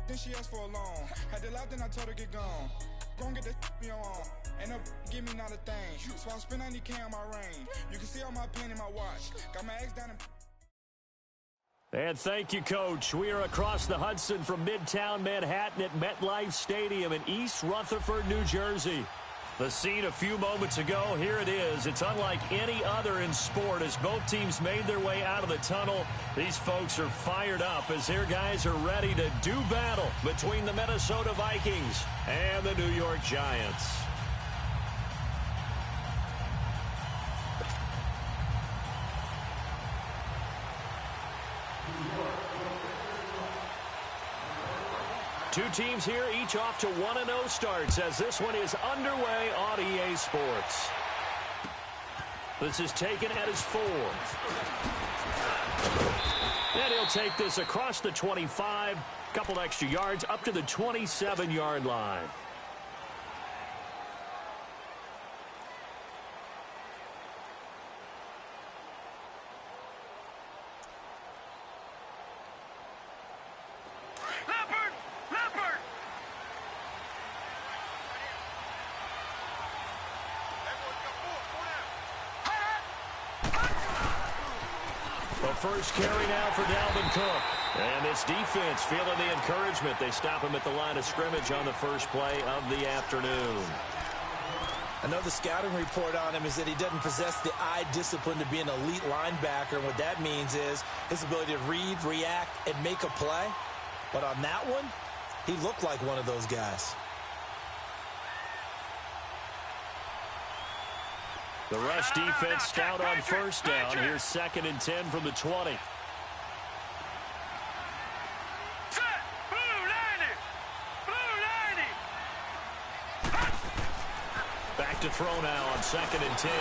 then she asked for a loan. Had to laugh, then I told her get gone. Gon' get that me on. Ain't no give me not a thing. So I spend 90K on my range. You can see all my pain in my watch. Got my ex down in... And thank you, Coach. We are across the Hudson from Midtown Manhattan at MetLife Stadium in East Rutherford, New Jersey. The scene a few moments ago, here it is. It's unlike any other in sport as both teams made their way out of the tunnel. These folks are fired up as their guys are ready to do battle between the Minnesota Vikings and the New York Giants. Two teams here, each off to 1-0 starts as this one is underway on EA Sports. This is taken at his 4. And he'll take this across the 25, couple extra yards up to the 27-yard line. First carry now for Dalvin Cook. And this defense feeling the encouragement. They stop him at the line of scrimmage on the first play of the afternoon. I know the scouting report on him is that he doesn't possess the eye discipline to be an elite linebacker. And what that means is his ability to read, react, and make a play. But on that one, he looked like one of those guys. The rush defense stout on first down. Here's 2nd and 10 from the 20. Back to throw now on 2nd and 10.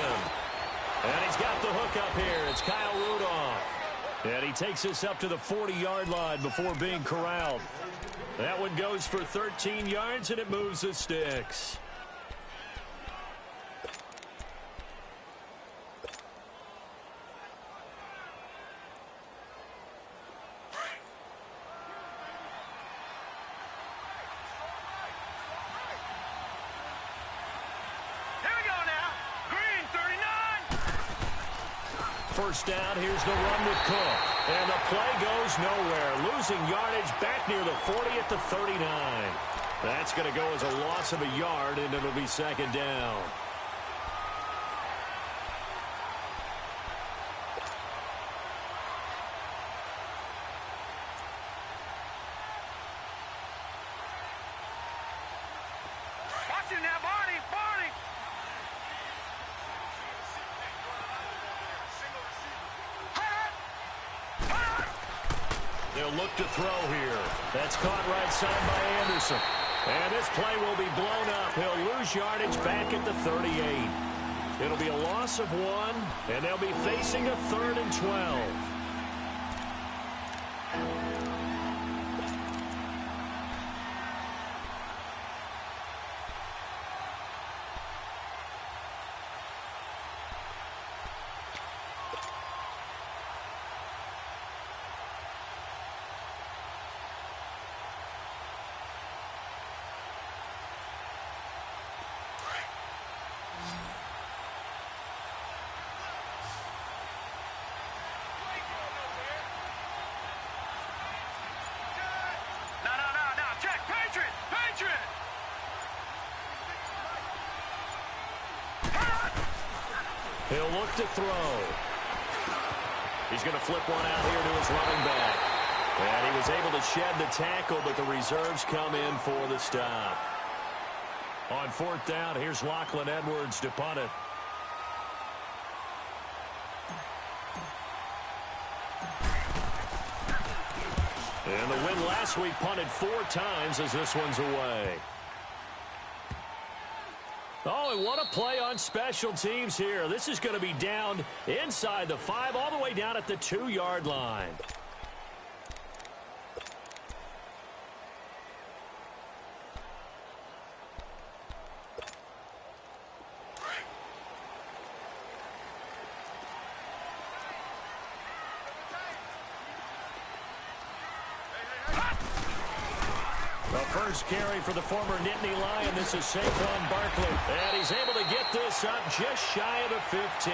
And he's got the hook up here. It's Kyle Rudolph. And he takes this up to the 40-yard line before being corralled. That one goes for 13 yards, and it moves the sticks. First down, here's the run with Cook. And the play goes nowhere. Losing yardage back near the 40 at the 39. That's going to go as a loss of a yard, and it'll be 2nd down. Watch it now, Barney! Barney! They'll look to throw here. That's caught right side by Anderson. And this play will be blown up. He'll lose yardage back at the 38. It'll be a loss of 1, and they'll be facing a 3rd and 12. He'll look to throw. He's going to flip one out here to his running back. And he was able to shed the tackle, but the reserves come in for the stop. On 4th down, here's Lachlan Edwards to punt it. And the win last week punted 4 times as this one's away. Oh, and what a play on special teams here. This is going to be down inside the 5, all the way down at the 2-yard line. The first carry for the former Nittany Lion. This is Saquon Barkley. And he's able to get this up just shy of the 15.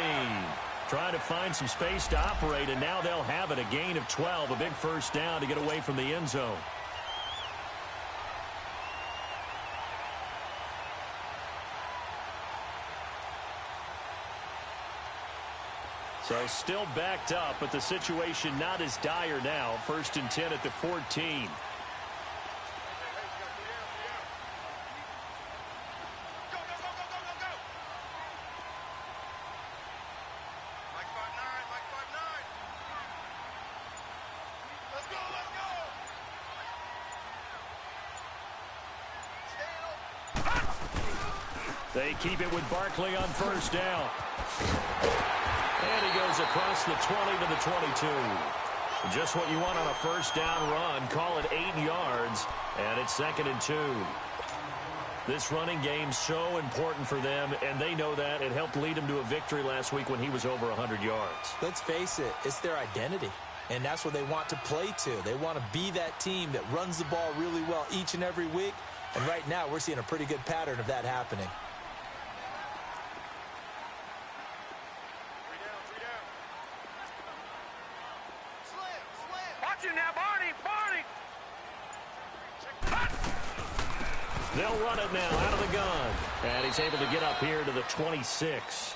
Trying to find some space to operate, and now they'll have it. A gain of 12, a big first down to get away from the end zone. So still backed up, but the situation not as dire now. 1st and 10 at the 14. They keep it with Barkley on 1st down. And he goes across the 20 to the 22. Just what you want on a 1st down run. Call it 8 yards, and it's 2nd and 2. This running game so important for them, and they know that. It helped lead them to a victory last week when he was over 100 yards. Let's face it, it's their identity, and that's what they want to play to. They want to be that team that runs the ball really well each and every week, and right now we're seeing a pretty good pattern of that happening. They'll run it now out of the gun. And he's able to get up here to the 26.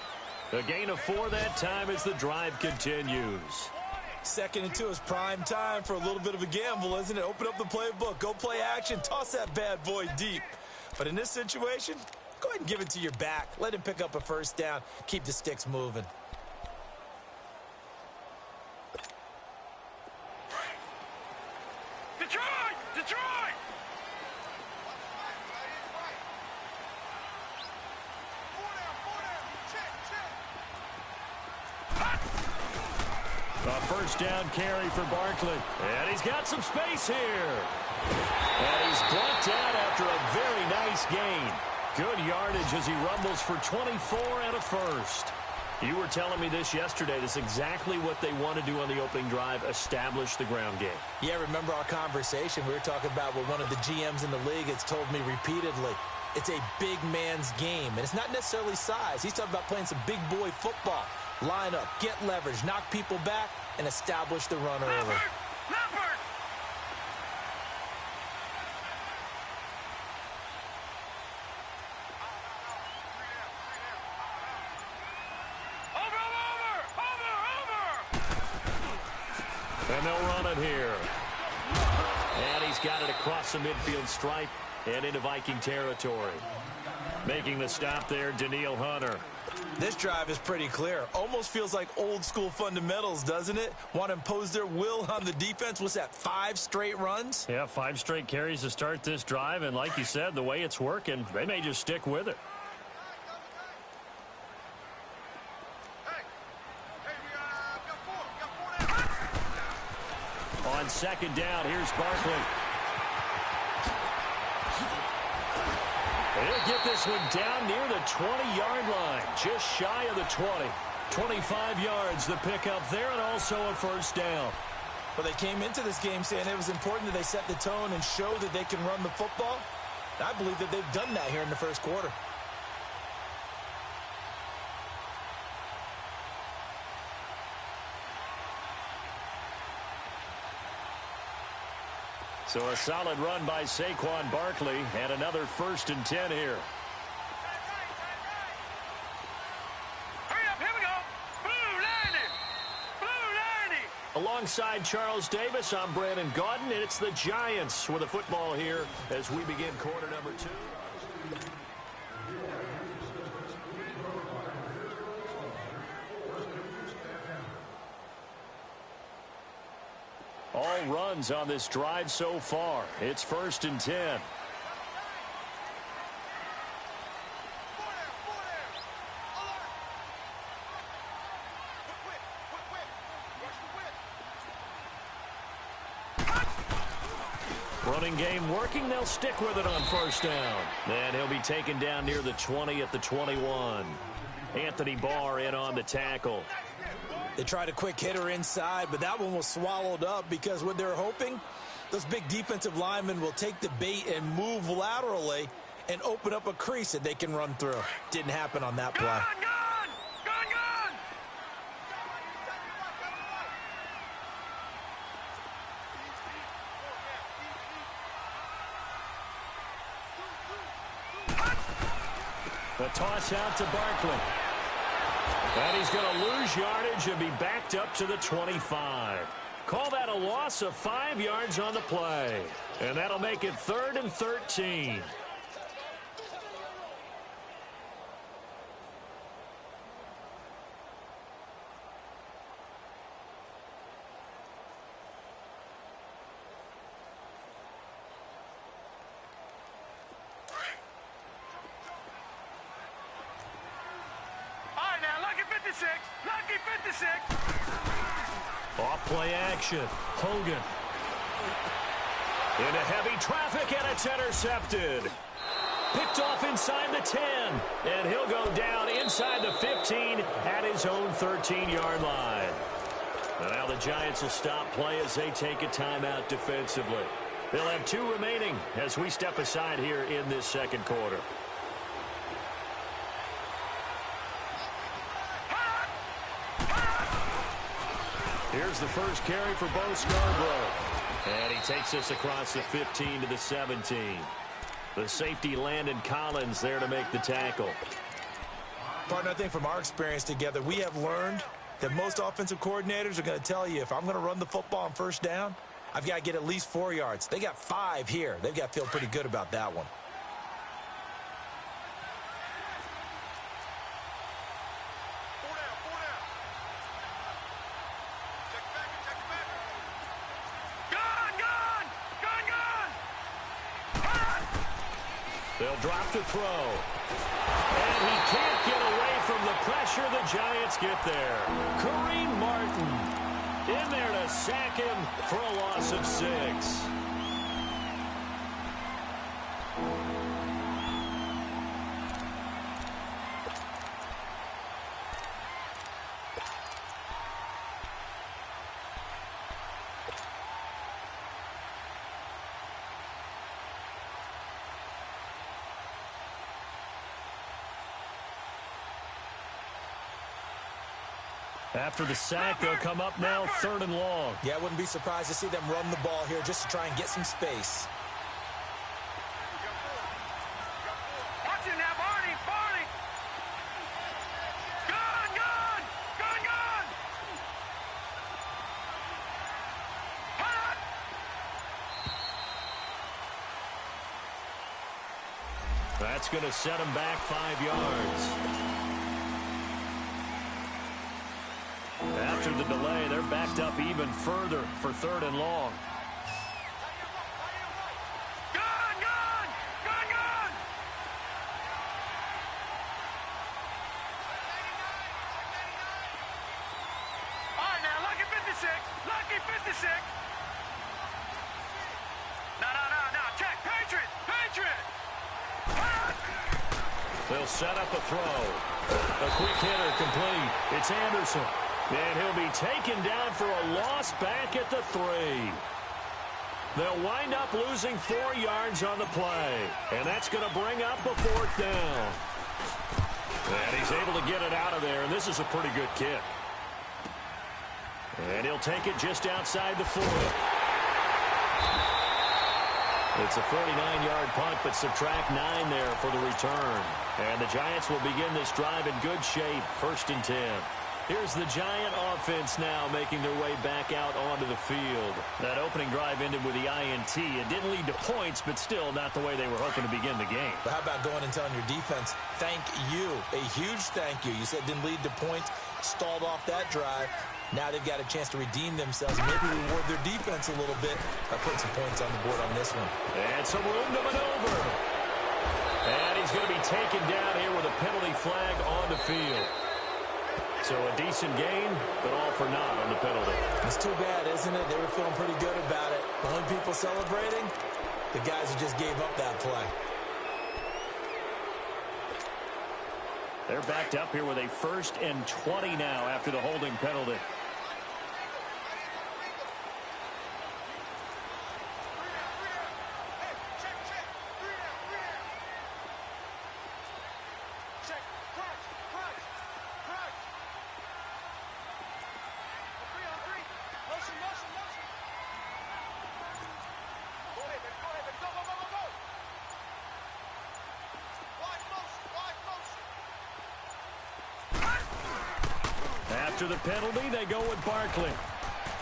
A gain of 4 that time as the drive continues. 2nd and 2 is prime time for a little bit of a gamble, isn't it? Open up the playbook, go play action, toss that bad boy deep. But in this situation, go ahead and give it to your back. Let him pick up a 1st down. Keep the sticks moving. Detroit! Detroit! A 1st down carry for Barkley. And he's got some space here. And he's blocked out after a very nice gain. Good yardage as he rumbles for 24 and a 1st. You were telling me this yesterday. This is exactly what they want to do on the opening drive, establish the ground game. Yeah, remember our conversation? We were talking about what one of the GMs in the league has told me repeatedly. It's a big man's game, and it's not necessarily size. He's talking about playing some big boy football. Line up, get leverage, knock people back, and establish the run early. Leopard! And they'll run it here. And he's got it across the midfield stripe and into Viking territory. Making the stop there, Danielle Hunter. This drive is pretty clear. Almost feels like old school fundamentals, doesn't it? Want to impose their will on the defense. What's that, 5 straight runs? Yeah, 5 straight carries to start this drive. And like you said, the way it's working, they may just stick with it. On 2nd down, here's Barkley. He'll get this one down near the 20-yard line, just shy of the 20. 25 yards, the pickup there, and also a 1st down. Well, they came into this game saying it was important that they set the tone and show that they can run the football. I believe that they've done that here in the 1st quarter. So a solid run by Saquon Barkley, and another 1st and 10 here. Hurry up, here we go. Blue 90. Blue 90. Alongside Charles Davis, I'm Brandon Gaudin, and it's the Giants with the football here as we begin quarter number 2. All runs on this drive so far. It's 1st and 10. Running game working. They'll stick with it on 1st down. And he'll be taken down near the 20 at the 21. Anthony Barr in on the tackle. They tried a quick hitter inside, but that one was swallowed up because what they're hoping Those big defensive linemen will take the bait and move laterally and open up a crease that they can run through. Didn't happen on that play. The toss out to Barkley. And he's going to lose yardage and be backed up to the 25. Call that a loss of 5 yards on the play. And that'll make it 3rd and 13. Lucky 56. Off play action. Hogan. Into heavy traffic, and it's intercepted. Picked off inside the 10. And he'll go down inside the 15 at his own 13-yard line. And now the Giants will stop play as they take a timeout defensively. They'll have 2 remaining as we step aside here in this second quarter. Here's the first carry for Bo Scarborough. And he takes us across the 15 to the 17. The safety Landon Collins there to make the tackle. Partner, I think from our experience together, we have learned that most offensive coordinators are going to tell you, if I'm going to run the football on first down, I've got to get at least 4 yards. They got 5 here. They've got to feel pretty good about that one. They'll drop to throw. And he can't get away from the pressure. The Giants get there. Kareem Martin in there to sack him for a loss of 6. After the sack, they'll come up now 3rd and long. Yeah, I wouldn't be surprised to see them run the ball here just to try and get some space. Watch it now, Barney. Gun. Hot. That's going to set him back 5 yards. After the delay, they're backed up even further for 3rd and long. Gun. All right, now, lucky 56. No. Check, Patriot. They'll set up a throw. A quick hitter complete. It's Anderson. And he'll be taken down for a loss back at the 3. They'll wind up losing 4 yards on the play. And that's going to bring up a 4th down. And he's able to get it out of there, and this is a pretty good kick. And he'll take it just outside the 40. It's a 49-yard punt, but subtract 9 there for the return. And the Giants will begin this drive in good shape, 1st and 10. Here's the Giant offense now making their way back out onto the field. That opening drive ended with the INT. It didn't lead to points, but still not the way they were hoping to begin the game. But how about going and telling your defense, thank you, a huge thank you. You said it didn't lead to points, stalled off that drive. Now they've got a chance to redeem themselves, maybe reward their defense a little bit by putting some points on the board on this one. And some room to maneuver. And he's going to be taken down here with a penalty flag on the field. So a decent game, but all for naught on the penalty. It's too bad, isn't it? They were feeling pretty good about it. The only people celebrating, the guys who just gave up that play. They're backed up here with a 1st and 20 now after the holding penalty. After the penalty, they go with Barkley.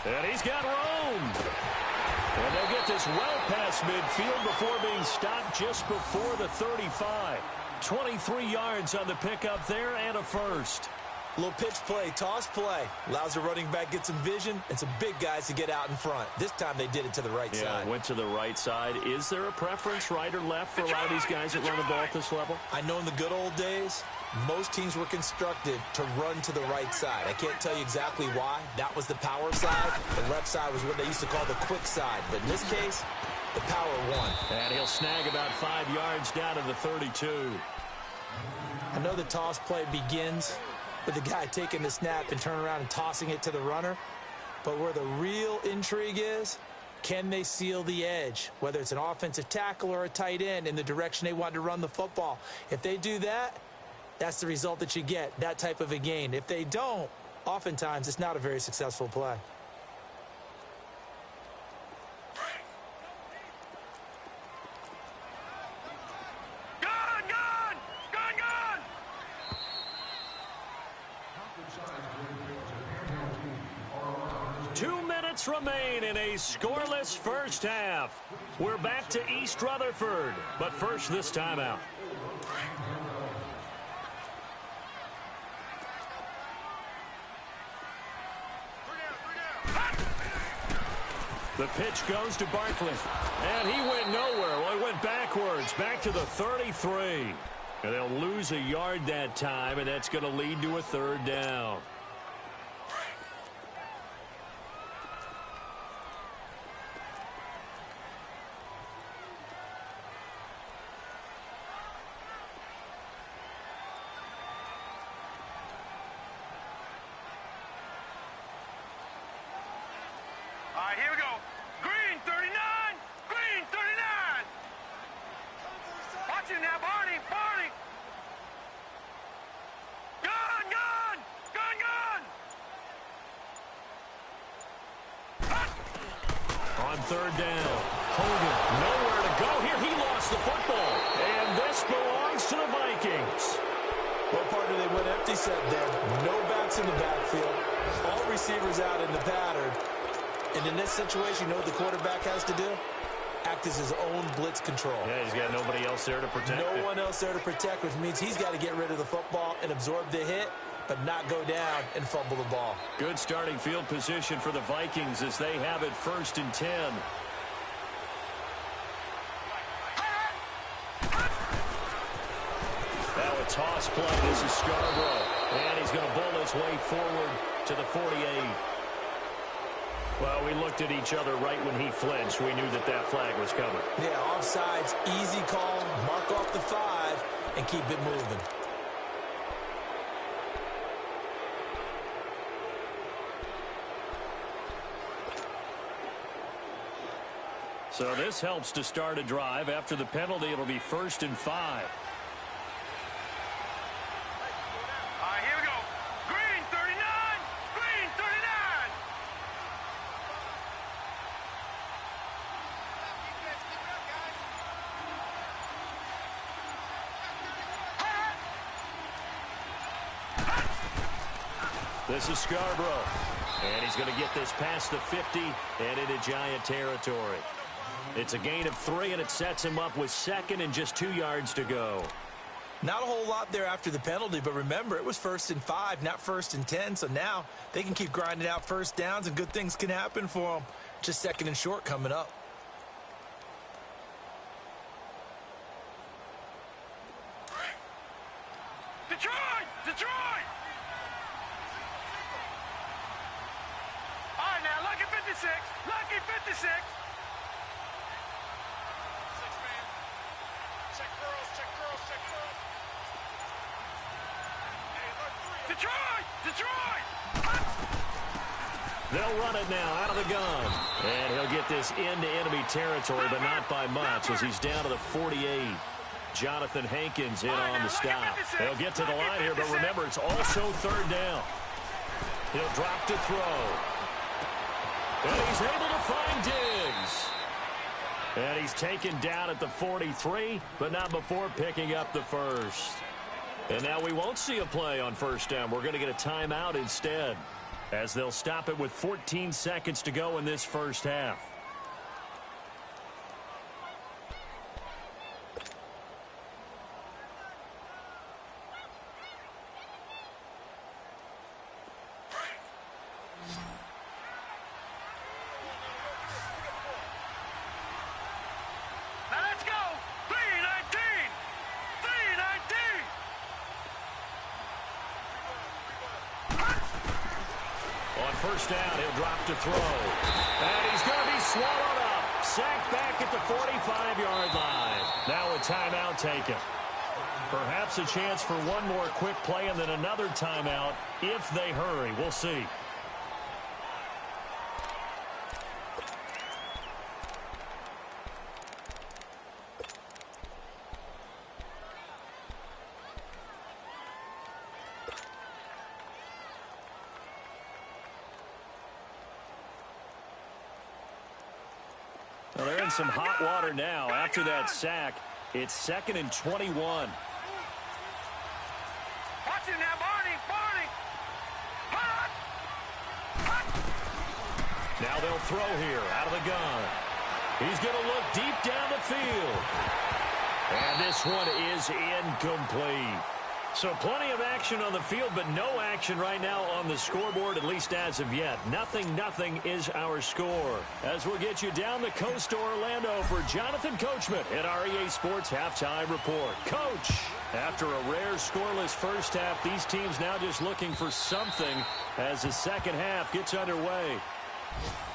And he's got room. And they'll get this well past midfield before being stopped just before the 35. 23 yards on the pickup there and a first. A little pitch play, toss play. Allows the running back get some vision and some big guys to get out in front. This time they did it to the right side. Went to the right side. Is there a preference, right or left, for a lot of these guys that run the ball at this level? I know in the good old days, most teams were constructed to run to the right side. I can't tell you exactly why. That was the power side. The left side was what they used to call the quick side. But in this case, the power won. And he'll snag about 5 yards down to the 32. I know the toss play begins with the guy taking the snap and turning around and tossing it to the runner. But where the real intrigue is, can they seal the edge? Whether it's an offensive tackle or a tight end in the direction they want to run the football. If they do that, that's the result that you get, that type of a gain. If they don't, oftentimes it's not a very successful play. Gone! 2 minutes remain in a scoreless first half. We're back to East Rutherford, but first this timeout. The pitch goes to Barkley, and he went nowhere. Well, he went backwards, back to the 33. And they'll lose a yard that time, and that's going to lead to a third down. All right, here we go. Green 39. Green 39. Watch it now, Barney. Gun. On third down, Hogan nowhere to go here. He lost the football, and this belongs to the Vikings. What partner they went empty set there. No backs in the backfield. All receivers out in the pattern. And in this situation, you know what the quarterback has to do? Act as his own blitz control. Yeah, he's got nobody else there to protect him. No one else there to protect, which means he's got to get rid of the football and absorb the hit, but not go down and fumble the ball. Good starting field position for the Vikings as they have it 1st and 10. Now a toss play. This is Scarborough. And he's going to bull his way forward to the 48. Well, we looked at each other right when he flinched. We knew that that flag was coming. Yeah, offsides, easy call, mark off the 5, and keep it moving. So this helps to start a drive. After the penalty, it'll be 1st and 5. All right, here we go. Green 39. Green 39. This is Scarborough. And he's going to get this past the 50 and into Giant territory. It's a gain of 3, and it sets him up with 2nd and just 2 yards to go. Not a whole lot there after the penalty, but remember, it was 1st and 5, not 1st and 10, so now they can keep grinding out first downs, and good things can happen for them. Just 2nd and short coming up. Detroit! All right, now, Lucky 56. Lucky 56. Check girls. Detroit! They'll run it now out of the gun. And he'll get this into enemy territory, but not by much as he's down to the 48. Jonathan Hankins in on the stop. They'll get to the line here, but remember, it's also 3rd down. He'll drop to throw. And he's able to find Diggs. And he's taken down at the 43, but not before picking up the first. And now we won't see a play on first down. We're going to get a timeout instead, as they'll stop it with 14 seconds to go in this first half. Now let's go. 319. 319. On first down, he'll drop to throw. And he's going to be swallowed up. Sacked back at the 45-yard line. Now a timeout taken. Perhaps a chance for one more quick play and then another timeout if they hurry. We'll see. Well, they're in some hot water now. After that sack, it's 2nd and 21. Watch him now, Barney. Barney. Hot. Hot. Now they'll throw here out of the gun. He's going to look deep down the field. And this one is incomplete. So plenty of action on the field, but no action right now on the scoreboard, at least as of yet. 0-0 is our score. As we'll get you down the coast to Orlando for Jonathan Coachman at our EA Sports Halftime Report. Coach, after a rare scoreless first half, these teams now just looking for something as the second half gets underway.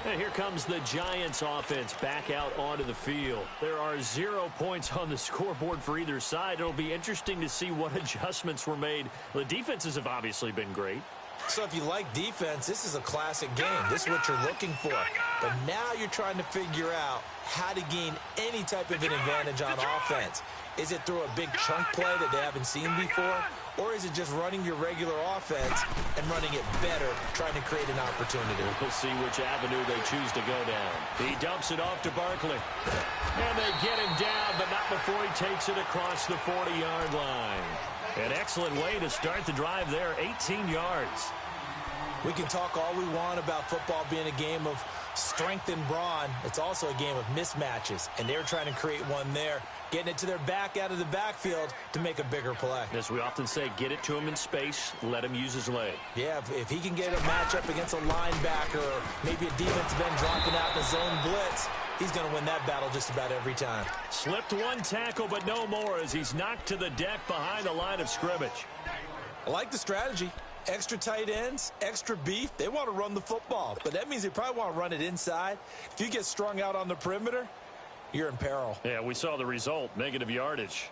And here comes the Giants offense back out onto the field. There are 0 points on the scoreboard for either side. It'll be interesting to see what adjustments were made. The defenses have obviously been great. So if you like defense, this is a classic game. This is what you're looking for. But now you're trying to figure out how to gain any type of an advantage on offense. Is it through a big chunk play that they haven't seen before? Or is it just running your regular offense and running it better, trying to create an opportunity? We'll see which avenue they choose to go down. He dumps it off to Barkley. And they get him down, but not before he takes it across the 40-yard line. An excellent way to start the drive there, 18 yards. We can talk all we want about football being a game of strength and brawn. It's also a game of mismatches, and they're trying to create one there, getting it to their back out of the backfield to make a bigger play. As we often say, get it to him in space, let him use his leg. Yeah, if he can get a matchup against a linebacker or maybe a defensive end dropping out in a zone blitz, he's going to win that battle just about every time. Slipped one tackle, but no more as he's knocked to the deck behind the line of scrimmage. I like the strategy. Extra tight ends, extra beef. They want to run the football, but that means they probably want to run it inside. If you get strung out on the perimeter, you're in peril. Yeah, we saw the result, negative yardage.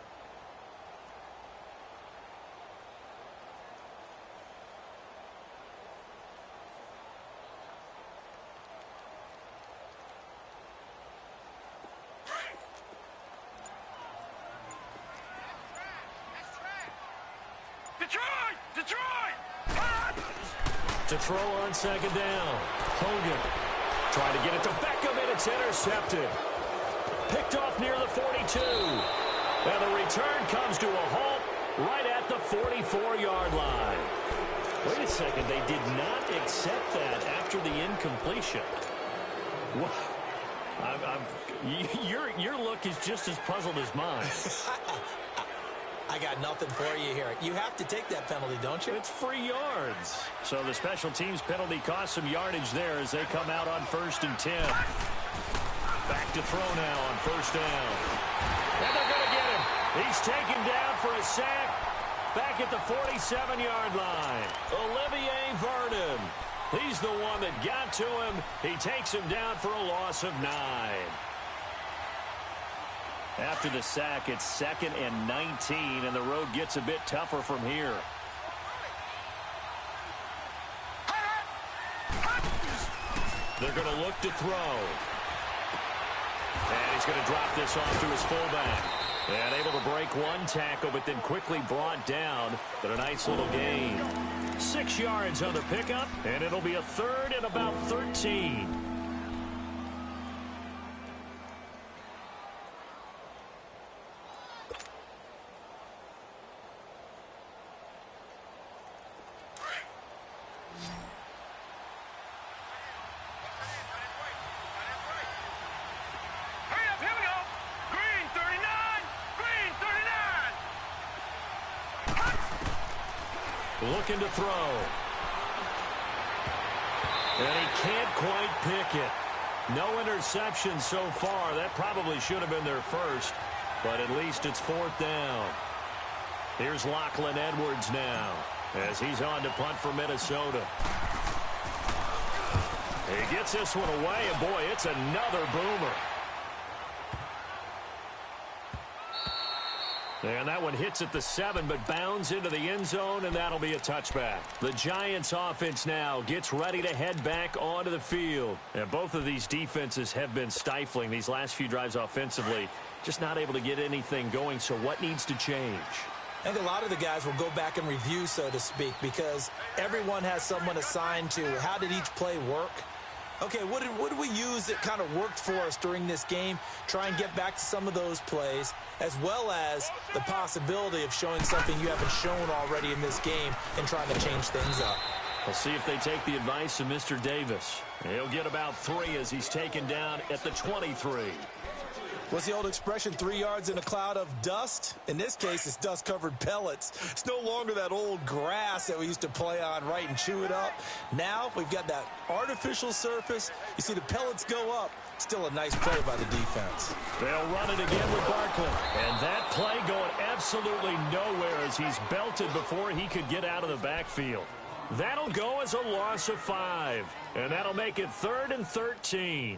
To throw on second down. Hogan trying to get it to Beckham, and it's intercepted. Picked off near the 42. And the return comes to a halt right at the 44-yard line. Wait a second, they did not accept that after the incompletion. Your look is just as puzzled as mine. I got nothing for you here. You have to take that penalty, don't you? It's free yards. So the special teams penalty cost some yardage there as they come out on 1st and 10. Back to throw now on first down. And they're going to get him. He's taken down for a sack back at the 47-yard line. Olivier Vernon. He's the one that got to him. He takes him down for a loss of 9. After the sack, it's 2nd and 19, and the road gets a bit tougher from here. They're going to look to throw. And he's going to drop this off to his fullback. And able to break one tackle, but then quickly brought down. But a nice little gain. 6 yards on the pickup, and it'll be a 3rd and about 13. looking to throw. And he can't quite pick it. No interception so far. That probably should have been their first, but at least it's 4th down. Here's Lachlan Edwards now as he's on to punt for Minnesota. He gets this one away, and boy, it's another boomer. And that one hits at the 7, but bounds into the end zone, and that'll be a touchback. The Giants offense now gets ready to head back onto the field. And both of these defenses have been stifling these last few drives offensively. Just not able to get anything going, so what needs to change? I think a lot of the guys will go back and review, so to speak, because everyone has someone assigned to how did each play work. Okay, what did we use that kind of worked for us during this game? Try and get back to some of those plays, as well as the possibility of showing something you haven't shown already in this game and trying to change things up. We'll see if they take the advice of Mr. Davis. He'll get about 3 as he's taken down at the 23. What's the old expression, 3 yards in a cloud of dust? In this case, it's dust-covered pellets. It's no longer that old grass that we used to play on, right, and chew it up. Now we've got that artificial surface. You see the pellets go up. Still a nice play by the defense. They'll run it again with Barkley. And that play going absolutely nowhere as he's belted before he could get out of the backfield. That'll go as a loss of 5. And that'll make it 3rd and 13.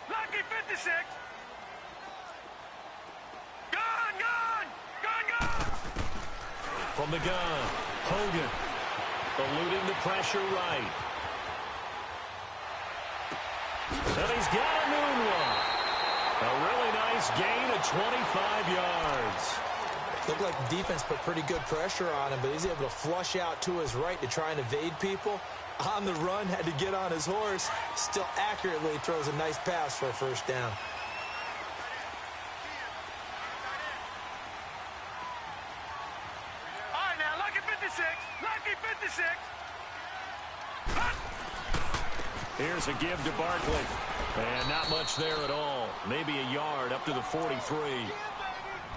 Lucky 56. Gone. From the gun, Hogan eluding the pressure right. And he's got a moonwalk. A really nice gain of 25 yards. Looked like the defense put pretty good pressure on him, but he's able to flush out to his right to try and evade people. On the run, had to get on his horse. Still accurately throws a nice pass for a 1st down. All right, now, lucky 56. Lucky 56. Here's a give to Barkley. And not much there at all. Maybe a yard up to the 43.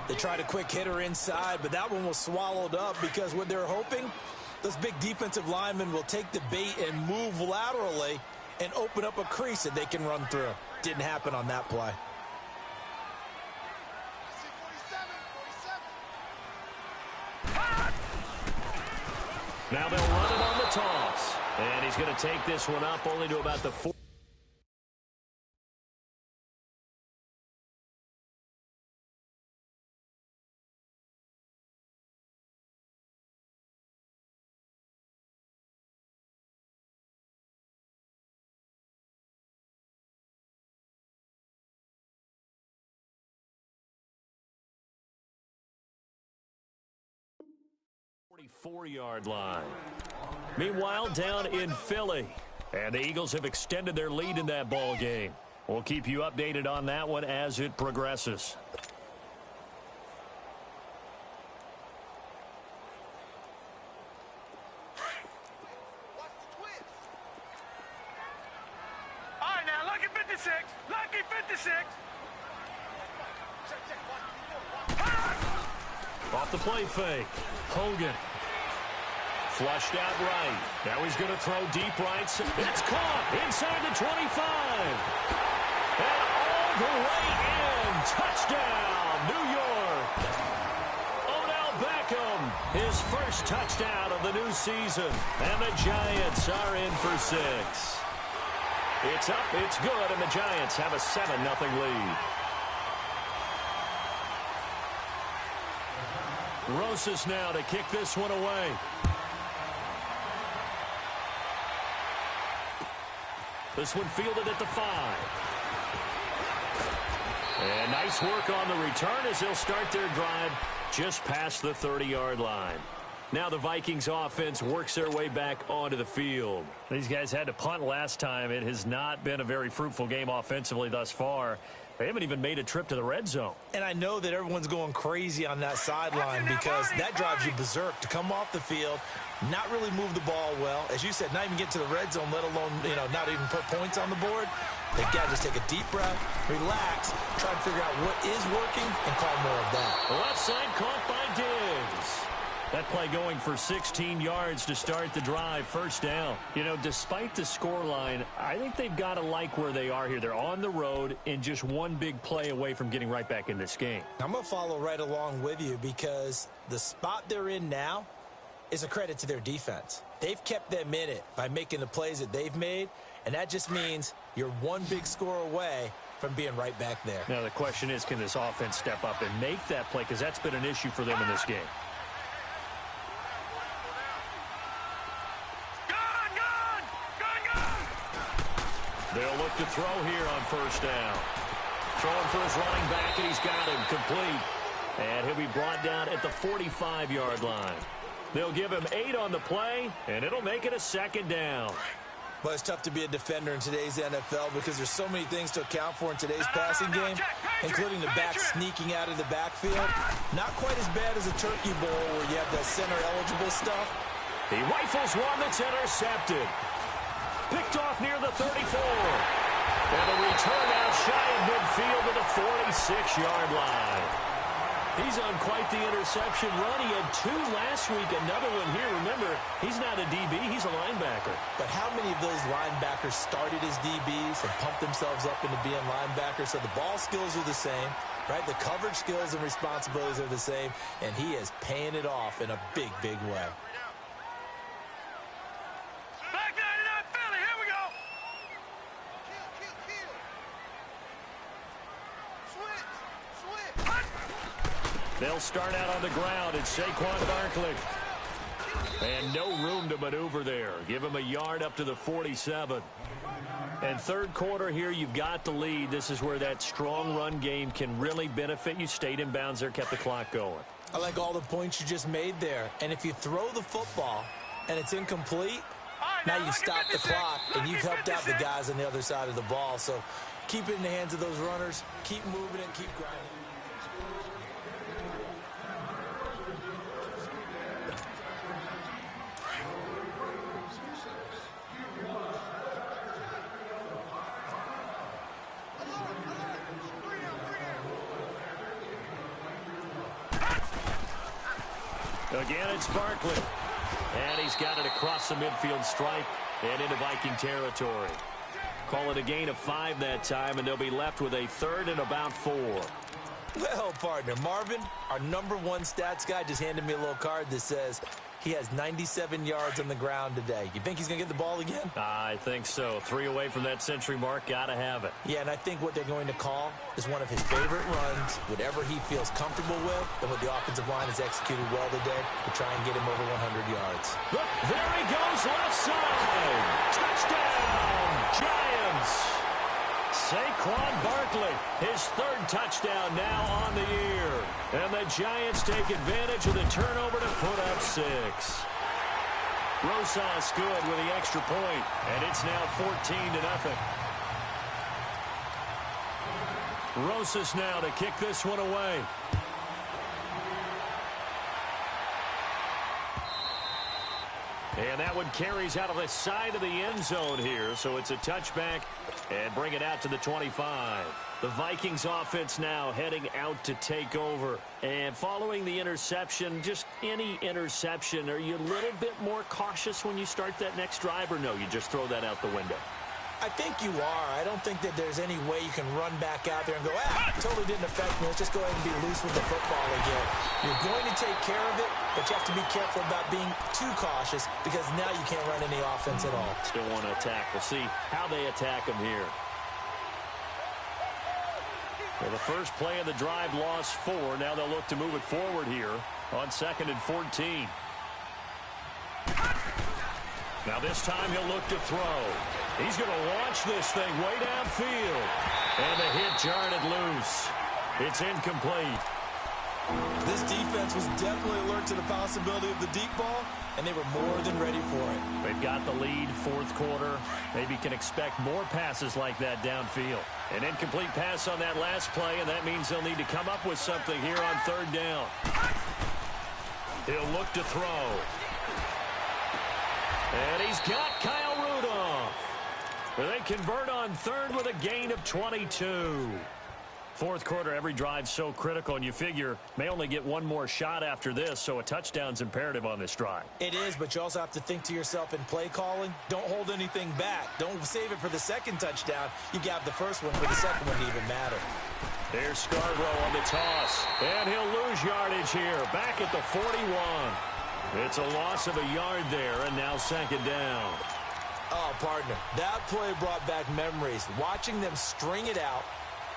They tried a quick hitter inside, but that one was swallowed up because what they're hoping, those big defensive linemen will take the bait and move laterally and open up a crease that they can run through. Didn't happen on that play. Now they'll run it on the toss. And he's going to take this one up only to about the 4. Yard line. Meanwhile, down in Philly, and the Eagles have extended their lead in that ball game. We'll keep you updated on that one as it progresses. All right, now, lucky 56. Lucky 56. Off the play fake. Hogan. Flushed out right. Now he's going to throw deep right. It's caught inside the 25. And all the way in. Touchdown, New York. Odell Beckham, his first touchdown of the new season. And the Giants are in for 6. It's up, it's good, and the Giants have a 7-0 lead. Rosas now to kick this one away. This one fielded at the 5. And nice work on the return as they'll start their drive just past the 30-yard line. Now the Vikings offense works their way back onto the field. These guys had to punt last time. It has not been a very fruitful game offensively thus far. They haven't even made a trip to the red zone. And I know that everyone's going crazy on that sideline because that drives you berserk to come off the field, not really move the ball well. As you said, not even get to the red zone, let alone, not even put points on the board. They've got to just take a deep breath, relax, try and figure out what is working, and call more of that. The left side caught by Diggs. That play going for 16 yards to start the drive, first down. Despite the scoreline, I think they've got to like where they are here. They're on the road and just one big play away from getting right back in this game. I'm going to follow right along with you because the spot they're in now is a credit to their defense. They've kept them in it by making the plays that they've made, and that just means you're one big score away from being right back there. Now the question is, can this offense step up and make that play? Because that's been an issue for them in this game. They'll look to throw here on first down. Throwing for his running back, and he's got him complete. And he'll be brought down at the 45-yard line. They'll give him 8 on the play, and it'll make it a second down. Well, it's tough to be a defender in today's NFL because there's so many things to account for in today's passing game, including the back sneaking out of the backfield. Not quite as bad as a turkey bowl where you have the center-eligible stuff. He rifles one that's intercepted. Picked off near the 34. And a return out shy of midfield to the 46-yard line. He's on quite the interception run. He had 2 last week, another one here. Remember, he's not a DB, he's a linebacker. But how many of those linebackers started as DBs and pumped themselves up into being linebackers? So the ball skills are the same, right? The coverage skills and responsibilities are the same, and he is paying it off in a big, big way. They'll start out on the ground. It's Saquon Barkley. And no room to maneuver there. Give him a yard up to the 47. And third quarter here, you've got the lead. This is where that strong run game can really benefit you. Stayed in bounds there, kept the clock going. I like all the points you just made there. And if you throw the football and it's incomplete, now you stop the clock and you've helped out the guys on the other side of the ball. So keep it in the hands of those runners. Keep moving and keep grinding. Again, it's Barkley. And he's got it across the midfield stripe and into Viking territory. Call it a gain of 5 that time, and they'll be left with a third and about 4. Well, partner, Marvin, our #1 stats guy, just handed me a little card that says he has 97 yards on the ground today. You think he's going to get the ball again? I think so. 3 away from that century mark. Got to have it. Yeah, and I think what they're going to call is one of his favorite runs, whatever he feels comfortable with, and what the offensive line has executed well today to try and get him over 100 yards. Look, there he goes, left side. Touchdown, Giants. Saquon Barkley, his 3rd touchdown now on the year. And the Giants take advantage of the turnover to put up 6. Rosas good with the extra point, and it's now 14-0. Rosas now to kick this one away. And that one carries out of the side of the end zone here. So it's a touchback and bring it out to the 25. The Vikings offense now heading out to take over. And following the interception, just any interception, are you a little bit more cautious when you start that next drive, or no, you just throw that out the window? I think you are. I don't think that there's any way you can run back out there and go, totally didn't affect me. Let's just go ahead and be loose with the football again. You're going to take care of it, but you have to be careful about being too cautious because now you can't run any offense at all. Still want to attack. We'll see how they attack them here. Well, the first play of the drive lost 4. Now they'll look to move it forward here on 2nd and 14. Now this time he'll look to throw. He's going to launch this thing way downfield. And the hit jarred it loose. It's incomplete. This defense was definitely alert to the possibility of the deep ball, and they were more than ready for it. They've got the lead, fourth quarter. Maybe can expect more passes like that downfield. An incomplete pass on that last play, and that means they'll need to come up with something here on third down. He'll look to throw. And he's got Kyle Rudolph. They convert on third with a gain of 22. Fourth quarter, every drive so critical, and you figure may only get one more shot after this, so a touchdown's imperative on this drive. It is, but you also have to think to yourself in play calling, don't hold anything back. Don't save it for the second touchdown. You got the first one for the second one to even matter. There's Scarborough on the toss, and he'll lose yardage here, back at the 41. It's a loss of a yard there, and now second down. Oh, partner, that play brought back memories. Watching them string it out,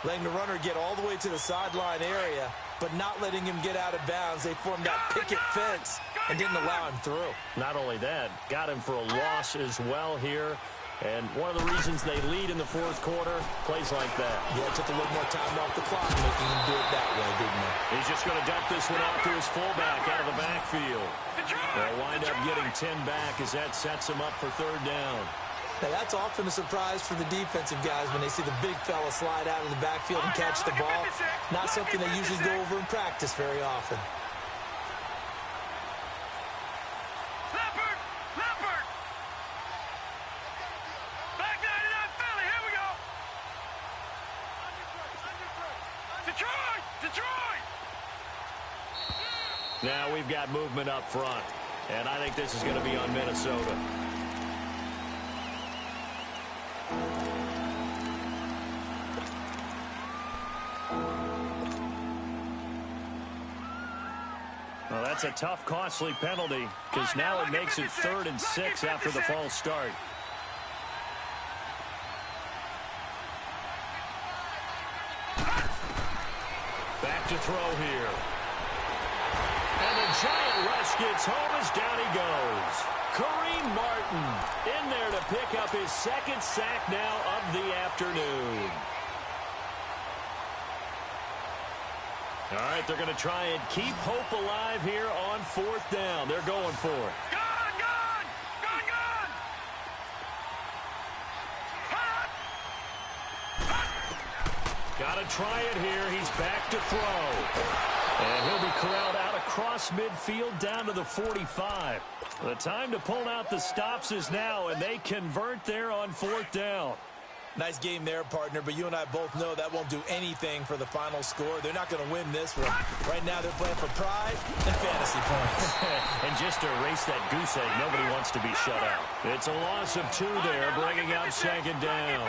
letting the runner get all the way to the sideline area, but not letting him get out of bounds. They formed that picket fence and didn't allow him through. Not only that, got him for a loss as well here. And one of the reasons they lead in the fourth quarter, plays like that. Yeah, it took a little more time off the clock, making him do it that way, didn't it? He's just going to dump this one off to his fullback out of the backfield. They'll wind up getting 10 back as that sets him up for third down. Now, that's often a surprise for the defensive guys when they see the big fella slide out of the backfield and catch the ball. Not something they usually go over in practice very often. Leopard! Back 99 Philly, here we go! Detroit! Now we've got movement up front, and I think this is going to be on Minnesota. Well, that's a tough, costly penalty because now it makes it 3rd and 6 after the false start. Back to throw here. And the giant rush gets home as down he goes. Kareem Martin in there to pick up his second sack now of the afternoon. All right, they're going to try and keep hope alive here on fourth down. They're going for it. Gone! Got to try it here. He's back to throw. And he'll be corralled out across midfield down to the 45. The time to pull out the stops is now, and they convert there on fourth down. Nice game there, partner, but you and I both know that won't do anything for the final score. They're not going to win this one. Right now they're playing for pride and fantasy points. And just to erase that goose egg, nobody wants to be shut out. It's a loss of 2 there, bringing up second down.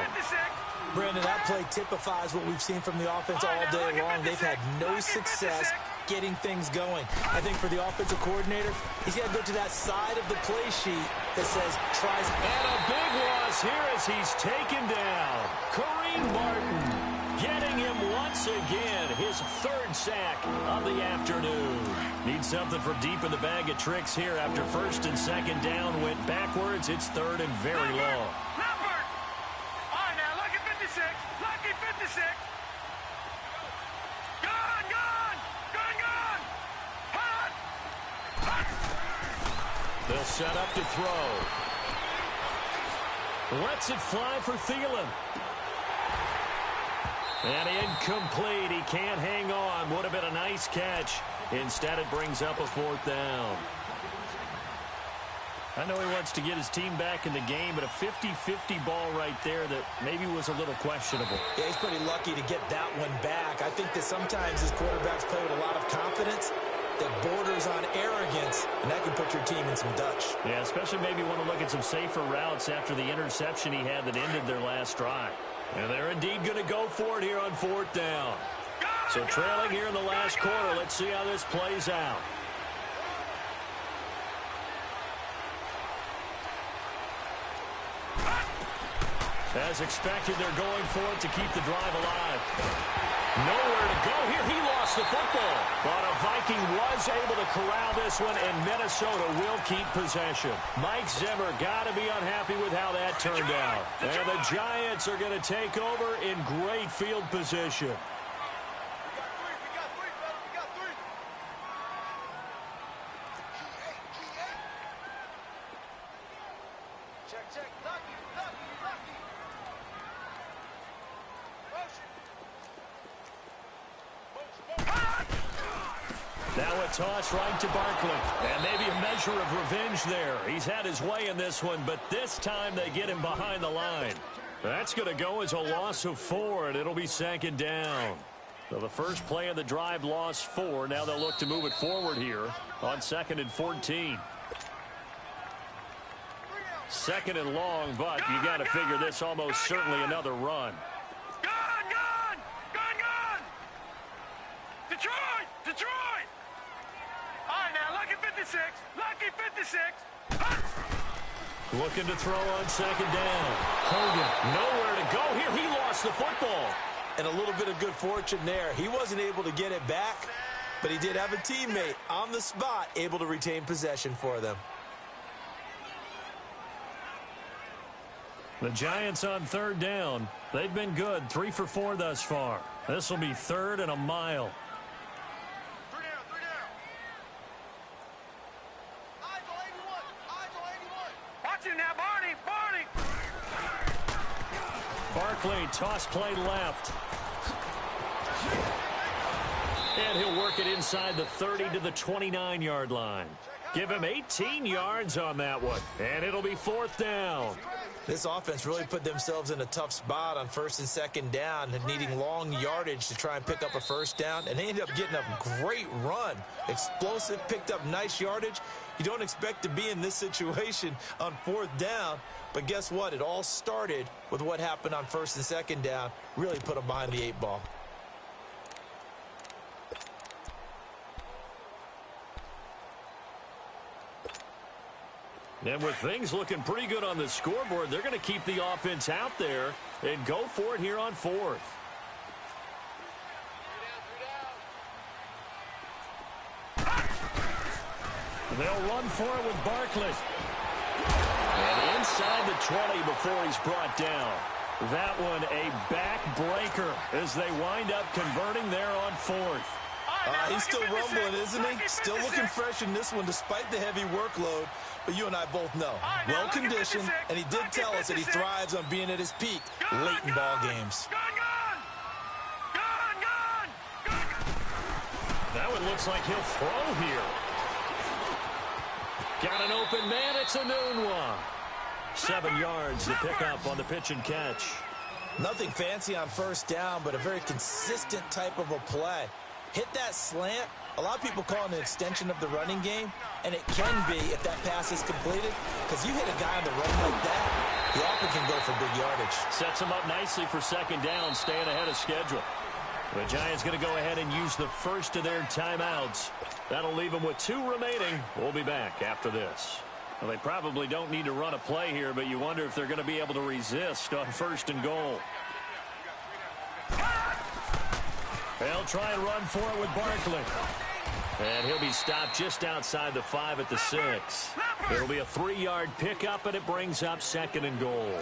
Brandon, that play typifies what we've seen from the offense all day long. They've had no success getting things going. I think for the offensive coordinator, he's got to go to that side of the play sheet that says tries. And a big loss here as he's taken down. Kareem Martin getting him once again, his 3rd sack of the afternoon. Needs something from deep in the bag of tricks here after 1st and 2nd down went backwards. It's 3rd and very long. Lucky 56. They'll set up to throw. Lets it fly for Thielen. And incomplete. He can't hang on. Would have been a nice catch. Instead, it brings up a 4th down. I know he wants to get his team back in the game, but a 50-50 ball right there that maybe was a little questionable. Yeah, he's pretty lucky to get that one back. I think that sometimes his quarterbacks play with a lot of confidence that borders on arrogance, and that can put your team in some Dutch. Yeah, especially maybe want to look at some safer routes after the interception he had that ended their last drive. And they're indeed going to go for it here on 4th down. So trailing here in the last quarter, let's see how this plays out. As expected, they're going for it to keep the drive alive. Nowhere to go here. He lost the football. But a Viking was able to corral this one, and Minnesota will keep possession. Mike Zimmer got to be unhappy with how that turned out. And the Giants are going to take over in great field position. Now a toss right to Barkley. And maybe a measure of revenge there. He's had his way in this one, but this time they get him behind the line. That's going to go as a loss of 4, and it'll be 2nd down. So the first play of the drive lost 4. Now they'll look to move it forward here on 2nd and 14. 2nd and long, but you got to figure this almost certainly another run. Detroit! Detroit! All right, now, lucky 56. Lucky 56. Looking to throw on 2nd down. Hogan, nowhere to go here. He lost the football. And a little bit of good fortune there. He wasn't able to get it back, but he did have a teammate on the spot able to retain possession for them. The Giants on 3rd down. They've been good, 3 for 4 thus far. This will be 3rd and a mile. Barkley, toss play left. And he'll work it inside the 30 to the 29-yard line. Give him 18 yards on that one. And it'll be 4th down. This offense really put themselves in a tough spot on 1st and 2nd down and needing long yardage to try and pick up a 1st down. And they ended up getting a great run. Explosive, picked up nice yardage. You don't expect to be in this situation on 4th down. But guess what? It all started with what happened on 1st and 2nd down. Really put them behind the 8 ball. And with things looking pretty good on the scoreboard, they're going to keep the offense out there and go for it here on 4th. They'll run for it with Barkley. And inside the 20 before he's brought down. That one a backbreaker as they wind up converting there on 4th. He's still rumbling, isn't he? Still looking fresh in this one despite the heavy workload. But you and I both know, well-conditioned, and he did tell us that he thrives on being at his peak late in ball games. That one looks like he'll throw here. Got an open man. It's a noon one. 7 yards to pick up on the pitch and catch. Nothing fancy on 1st down, but a very consistent type of a play. Hit that slant. A lot of people call it an extension of the running game, and it can be if that pass is completed, because you hit a guy on the run like that, he often can go for big yardage. Sets him up nicely for 2nd down, staying ahead of schedule. The Giants going to go ahead and use the first of their timeouts. That'll leave them with 2 remaining. We'll be back after this. Well, they probably don't need to run a play here, but you wonder if they're going to be able to resist on 1st and goal. They'll try and run for it with Barkley. And he'll be stopped just outside the 5 at the 6. It'll be a 3-yard pickup, and it brings up 2nd and goal.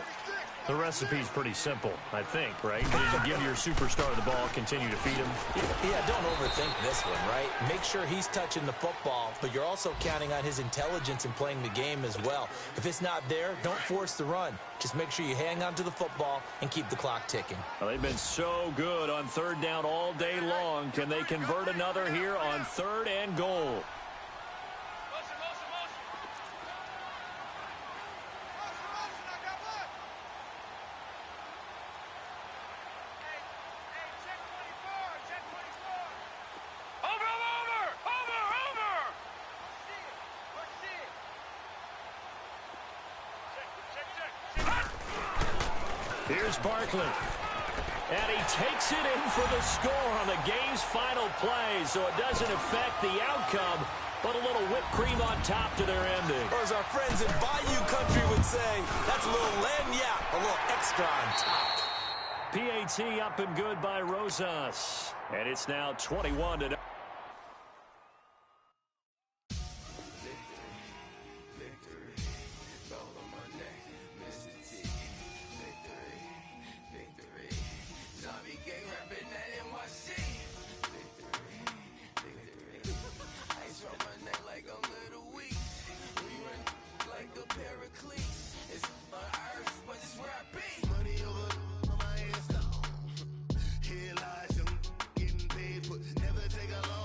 The recipe's pretty simple, I think, right? You give your superstar the ball, continue to feed him. Yeah, don't overthink this one, right? Make sure he's touching the football, but you're also counting on his intelligence in playing the game as well. If it's not there, don't force the run. Just make sure you hang on to the football and keep the clock ticking. Well, they've been so good on 3rd down all day long. Can they convert another here on 3rd and goal? Here's Barkley. And he takes it in for the score on the game's final play, so it doesn't affect the outcome, but a little whipped cream on top to their ending. Or as our friends in Bayou Country would say, that's a little lagniappe, a little extra on top. PAT up and good by Rosas. And it's now 21-0. Here lies, I'm getting paid, but never take a loss.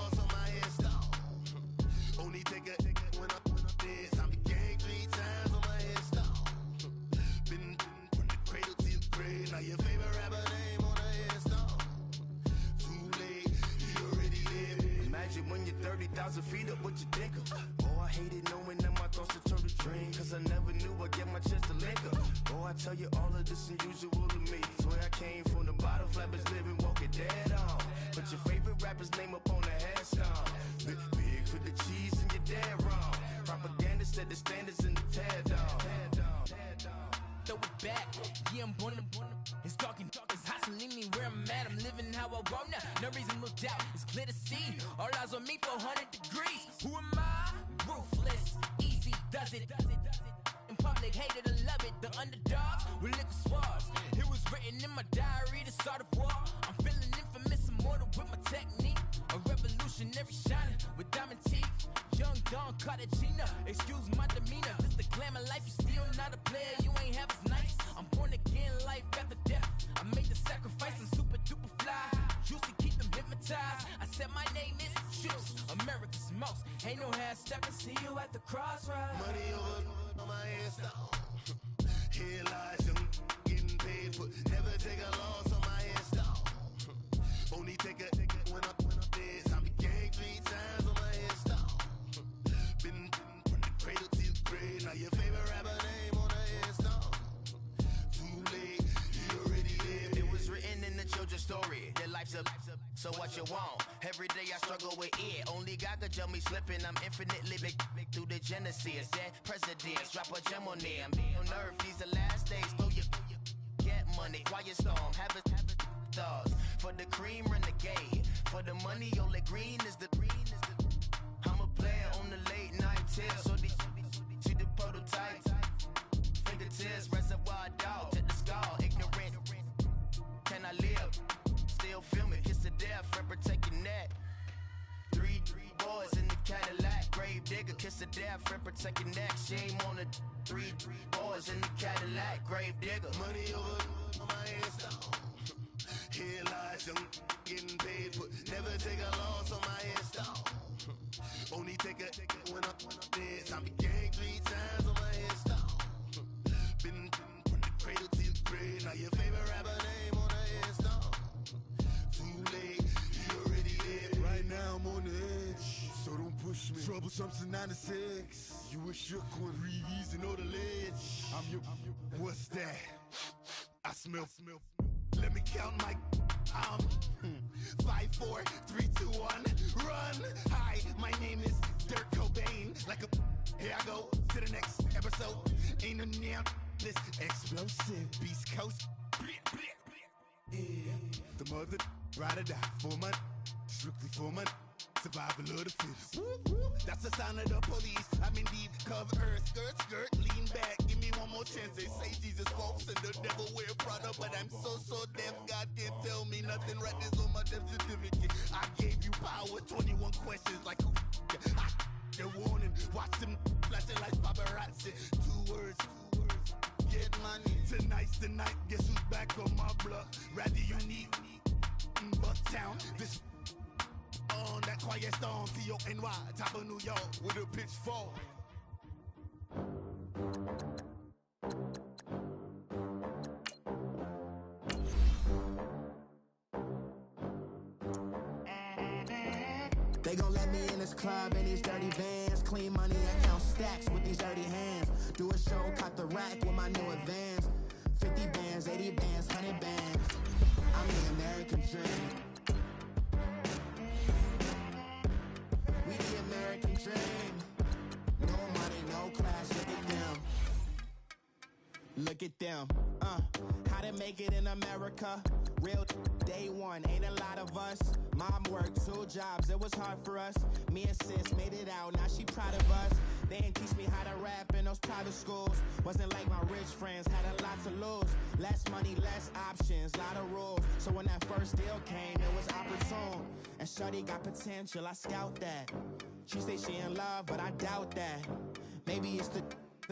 when you're 30,000 feet up, what you think of? Oh, I hated knowing that my thoughts would turn to dream, cause I never knew I'd get my chance to link up. Oh, I tell you all of this unusual to me. Swear I came from the bottom, flappers living, walking dead on. Put your favorite rapper's name up on the headstone. Big for the cheese and you're dead wrong. Propaganda set the standards in the tear down. Throw it back, yeah, I'm born to. It's dark and it's hot, so leave me where I'm at. I'm living how I want now, no reason to doubt. It's clear to see, all eyes on me, 400 degrees. Who am I? Ruthless, easy, does it. In public, hated and love it. The underdogs with liquor swabs. It was written in my diary, the start of war. I'm feeling infamous, immortal with my technique. A revolutionary shining with diamond teeth. Young Don Cartagena, excuse my demeanor. This the glamour life, you still not a player, you ain't half as nice. I'm born again, life after death. I made the sacrifice, I'm super duper fly. Used to keep them hypnotized. I said my name is Juice, America's most. Ain't no half stepping, see you at the crossroads. Money over on my headstone. Here lies young, getting paid, but never take a loss on my headstone. Only take a when I'm dead. I be gang 3 times on my headstone. Been from the cradle to the grave. Now your favorite rapper name on the headstone. Too late, you already lived. It was written in the children's story. Their life's up, so what you want? Every day I struggle with it. Only God could jump me slipping. I'm infinitely big through the genesis. Dead presidents, drop a gem on them. On earth, these the last days. Throw your get money. Quiet storm, have it stars. For the cream, renegade. For the money, only green is the I'm a player on the late night tips. So these see the prototype. Fingertips, reservoir dog, check the skull. Ignorant, can I live? Still film it, kiss the death, friend protect your neck. 3 boys in the Cadillac, grave digger, kiss the death, friend protect your neck. Shame on the 3 boys in the Cadillac, grave digger. Money over on my headstone. Here lies young, getting paid, but never take a loss on my headstone. Only take a when I'm dead. I be gang 3 times on my headstone. Been from the cradle to the grave. Now your favorite rapper name on the headstone. Too late, you already dead. Right now I'm on the edge, so don't push me. Troublesome since 96. You a shook one, breathe and know the ledge. I'm your, what's that? I smell. Let me count my 5, 4, 3, 2, 1, run. Hi, my name is Dirk Cobain. Like a here I go to the next episode. Ain't no neon this explosive Beast Coast. Yeah. The mother ride or die for money, strictly for money. Survival of the fittest. That's the sign of the police. I'm indeed cover earth, skirt, lean back. Give me one more chance. They say Jesus walks and the devil wear Prada, but I'm so deaf. God can't tell me nothing. Right this on my death certificate. I gave you power. 21 questions like who? They're warning. Watch them flashing like paparazzi. 2 words. Get money. Tonight's the night. Guess who's back on my block? Rather unique. Bucktown. This. On that quiet storm, T-O-N-Y, top of New York, with a pitchfork. They gon' let me in this club in these dirty vans. Clean money, I count stacks with these dirty hands. Do a show, caught the rack with my new advance. 50 bands, 80 bands, 100 bands. I'm the American dream. We the American dream. No money, no class, look at them. Look at them, how to make it in America. Real day one, ain't a lot of us. Mom worked 2 jobs, it was hard for us. Me and sis made it out, now she proud of us. They didn't teach me how to rap in those private schools. Wasn't like my rich friends, had a lot to lose. Less money, less options, lot of rules. So when that first deal came, it was opportune. And shorty got potential, I scout that. She say she in love, but I doubt that. Maybe it's to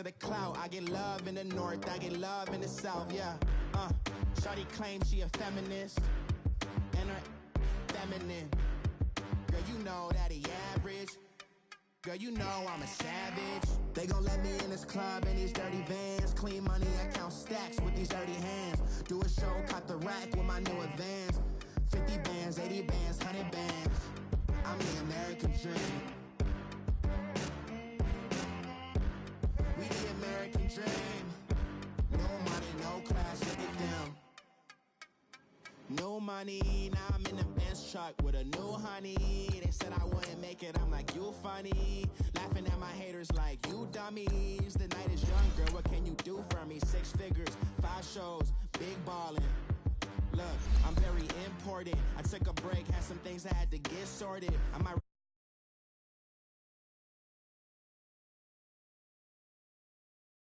the clout. I get love in the north, I get love in the south, yeah. Shorty claims she a feminist, and her feminine. Girl, you know that he average. Girl, you know I'm a savage. They gon' let me in this club in these dirty vans. Clean money, I count stacks with these dirty hands. Do a show, caught the rack with my new advance. 50 bands, 80 bands, 100 bands. I'm the American American dream. We the American dream. No money, no class, look at them. No money, now I'm in the Benz truck with a new honey. They said I wouldn't make it, I'm like, you funny. Laughing at my haters like, you dummies. The night is young, girl, what can you do for me? 6 figures, 5 shows, big ballin'. Look, I'm very important. I took a break, had some things I had to get sorted. I might